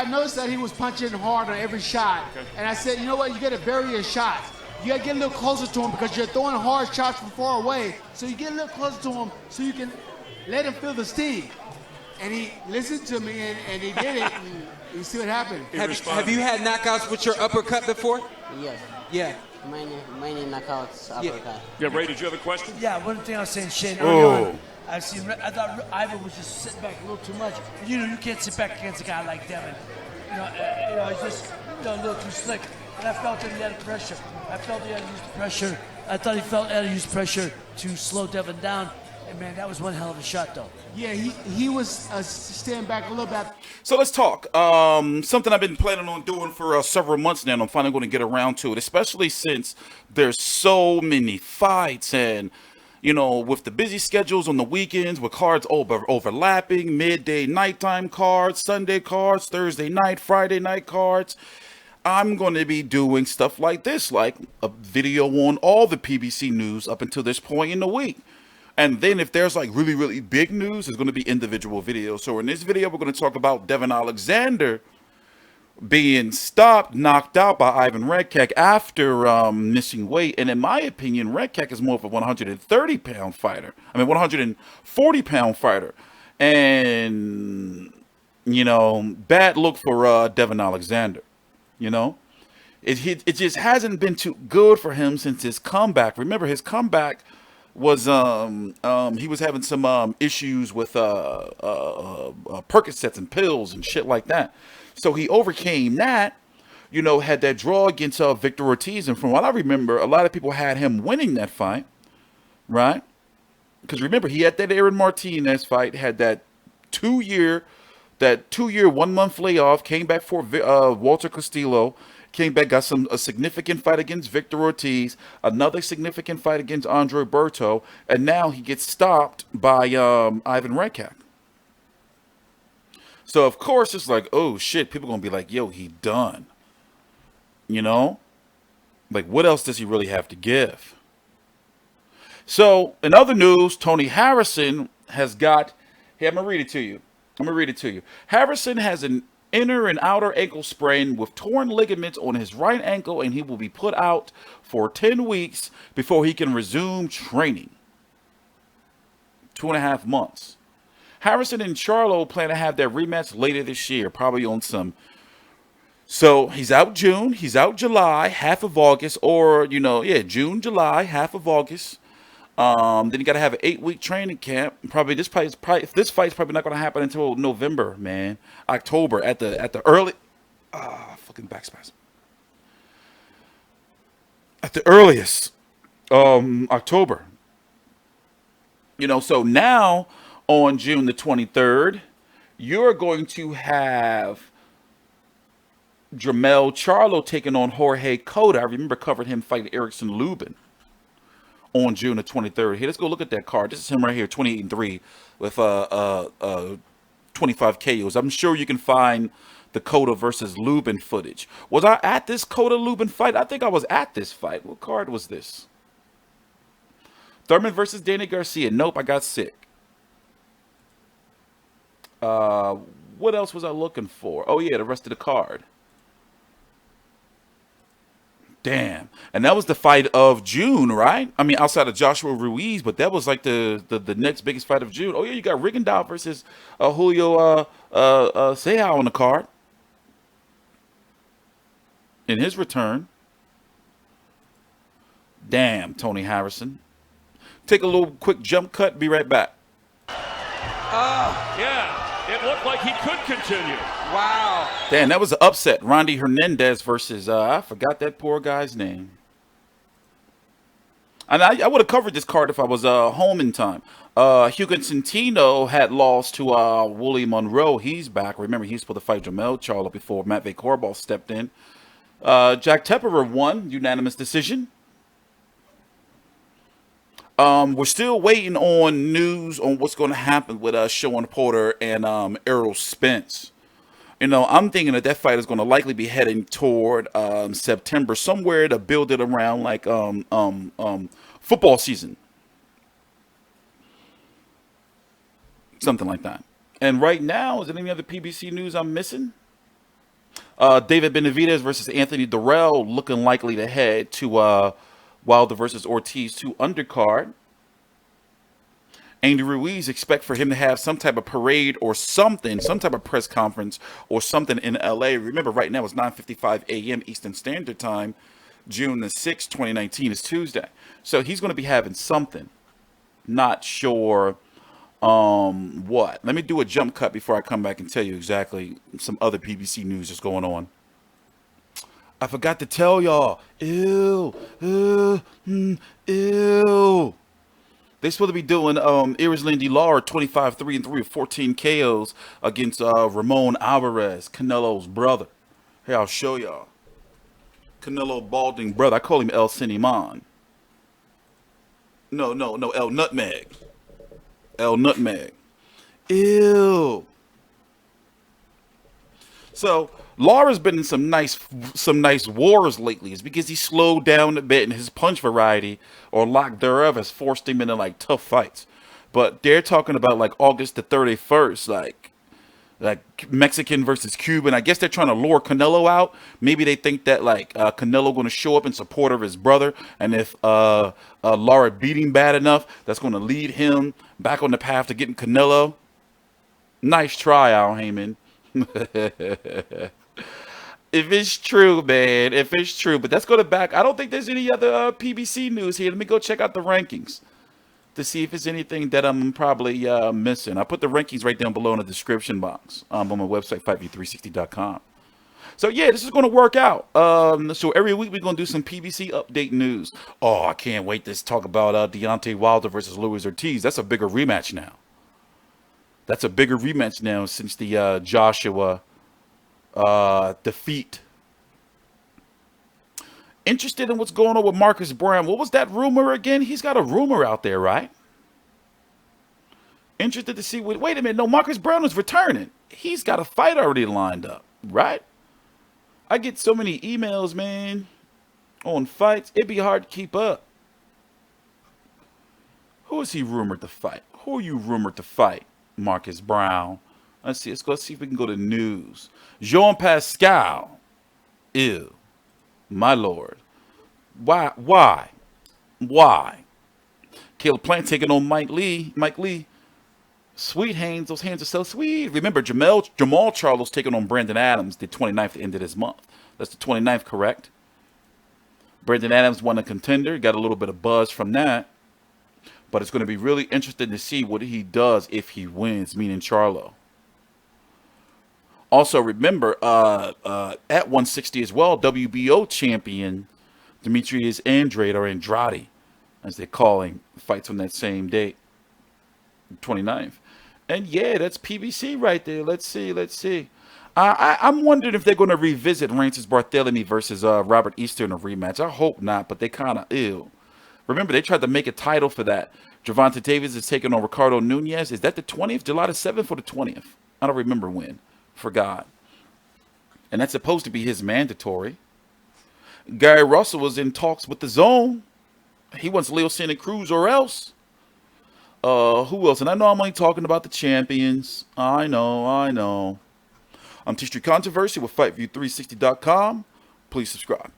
noticed that he was punching hard on every shot. Okay. And I said, you know what? You got to vary your shots. You got to get a little closer to him because you're throwing hard shots from far away. So you get a little closer to him so you can let him feel the sting. And he listened to me, and he did it, and you see what happened. Have you had knockouts with your uppercut before? Yes. Yeah. Many knockouts, uppercut. Yeah, Ray, did you have a question? Yeah, one thing I was saying, Shane, early on, I thought Ivan was just sitting back a little too much. You know, you can't sit back against a guy like Devin. He's just a little too slick. And I felt that he had pressure. I felt he had to use pressure. I thought he had to use pressure to slow Devin down. And man, that was one hell of a shot, though. Yeah, he was standing back a little bit. So let's talk. Something I've been planning on doing for several months now, and I'm finally going to get around to it, especially since there's so many fights and, with the busy schedules on the weekends, with cards overlapping, midday, nighttime cards, Sunday cards, Thursday night, Friday night cards. I'm going to be doing stuff like this, like a video on all the PBC news up until this point in the week. And then if there's like really, really big news, there's going to be individual videos. So in this video, we're going to talk about Devin Alexander being knocked out by Ivan Redkach after missing weight. And in my opinion, Redkach is more of a 130-pound fighter. 140-pound fighter. And, bad look for Devin Alexander. It just hasn't been too good for him since his comeback. Remember, his comeback was he was having some issues with Percocets and pills and shit like that. So he overcame that, had that draw against Victor Ortiz. And from what I remember, a lot of people had him winning that fight, right? Because remember, he had that Aaron Martinez fight, had that 2-year, 1-month layoff, came back for Walter Castillo, came back, got a significant fight against Victor Ortiz, another significant fight against Andre Berto, and now he gets stopped by Ivan Redkach. So, of course, it's like, oh, shit, people going to be like, yo, he done. Like, what else does he really have to give? So, in other news, Tony Harrison has got, here, I'm going to read it to you. Harrison has an inner and outer ankle sprain with torn ligaments on his right ankle, and he will be put out for 10 weeks before he can resume training. 2.5 months. Harrison and Charlo plan to have their rematch later this year, probably on some. So he's out June, he's out July, half of August, or, June, July, half of August. Then you got to have an 8-week training camp. This fight's probably not going to happen until November, man. October at the early. Fucking backspasm. At the earliest, October. So now on June the 23rd, you're going to have Jermell Charlo taking on Jorge Cota. I remember covering him fighting Erickson Lubin on June the 23rd. Here, let's go look at that card. This is him right here, 28-3 with 25 KOs. I'm sure you can find the Cota versus Lubin footage. Was I at this Cota Lubin fight? I think I was at this fight. What card was this? Thurman versus Danny Garcia. Nope, I got sick. What else was I looking for? Oh yeah, the rest of the card. Damn. And that was the fight of June, right? I mean, outside of Joshua Ruiz, but that was like the next biggest fight of June. Oh yeah, you got Rigondeaux versus Julio Ceja on the card in his return. Damn, Tony Harrison. Take a little quick jump cut. Be right back. Yeah, it looked like he could continue. Wow. Damn, that was an upset. Rondy Hernandez versus, I forgot that poor guy's name. And I would have covered this card if I was home in time. Hugo Centeno had lost to Wooly Monroe. He's back. Remember, he was supposed to fight Jermell Charlo before Matvey Korobov stepped in. Jack Tepperer won, unanimous decision. We're still waiting on news on what's going to happen with Sean Porter and Errol Spence. I'm thinking that fight is going to likely be heading toward September, somewhere to build it around like football season. Something like that. And right now, is there any other PBC news I'm missing? David Benavidez versus Anthony Durrell looking likely to head to Wilder versus Ortiz 2 undercard. Andy Ruiz, expect for him to have some type of parade or something, some type of press conference or something in LA. Remember, right now it's 9:55 a.m. Eastern Standard Time. June the 6th, 2019 is Tuesday. So he's going to be having something. Not sure what. Let me do a jump cut before I come back and tell you exactly some other PBC news that's going on. I forgot to tell y'all. Ew. They're supposed to be doing Lindy Lara 25-3-3 with 14 KOs against Ramon Alvarez, Canelo's brother. Here, I'll show y'all. Canelo balding brother. I call him El Cinnamon. No, El Nutmeg. El Nutmeg. Ew. So Lara's been in some nice wars lately. It's because he slowed down a bit, and his punch variety or lack thereof has forced him into like tough fights. But they're talking about like August the 31st, like Mexican versus Cuban. I guess they're trying to lure Canelo out. Maybe they think that like Canelo going to show up in support of his brother, and if Lara beat him bad enough, that's going to lead him back on the path to getting Canelo. Nice try, Al Heyman. If it's true, man, if it's true. But let's go to back. I don't think there's any other PBC news here. Let me go check out the rankings to see if there's anything that I'm probably missing. I put the rankings right down below in the description box on my website, FightView360.com. So, yeah, this is going to work out. So every week we're going to do some PBC update news. Oh, I can't wait to talk about Deontay Wilder versus Luis Ortiz. That's a bigger rematch now. That's a bigger rematch now since the Joshua defeat. Interested in what's going on with Marcus Brown. What was that rumor again? He's got a rumor out there, right? Interested to see what... Wait a minute. No, Marcus Brown is returning. He's got a fight already lined up, right? I get so many emails, man, on fights. It'd be hard to keep up. Who is he rumored to fight? Who are you rumored to fight, Marcus Brown? Let's see. Let's see if we can go to news. Jean Pascal. Ew. My lord. Why? Caleb Plant taking on Mike Lee. Sweet hands. Those hands are so sweet. Remember, Jamal Charlo's taking on Brandon Adams the 29th at the end of this month. That's the 29th, correct? Brandon Adams won a contender. Got a little bit of buzz from that. But it's going to be really interesting to see what he does if he wins, meaning Charlo. Also, remember, at 160 as well, WBO champion Demetrius Andrade, or Andrade, as they call him, fights on that same date, 29th. And yeah, that's PBC right there. Let's see. I'm wondering if they're going to revisit Rances Barthélemy versus Robert Easter in a rematch. I hope not, but they kind of ill. Remember, they tried to make a title for that. Gervonta Davis is taking on Ricardo Nunez. Is that the 20th? July the 7th or the 20th? I don't remember when. Forgot. And that's supposed to be his mandatory. Gary Russell was in talks with the Zone. He wants Leo Santa Cruz or else. Who else? And I know I'm only talking about the champions. I know. I'm TstreeT Controversy with FightView360.com. Please subscribe.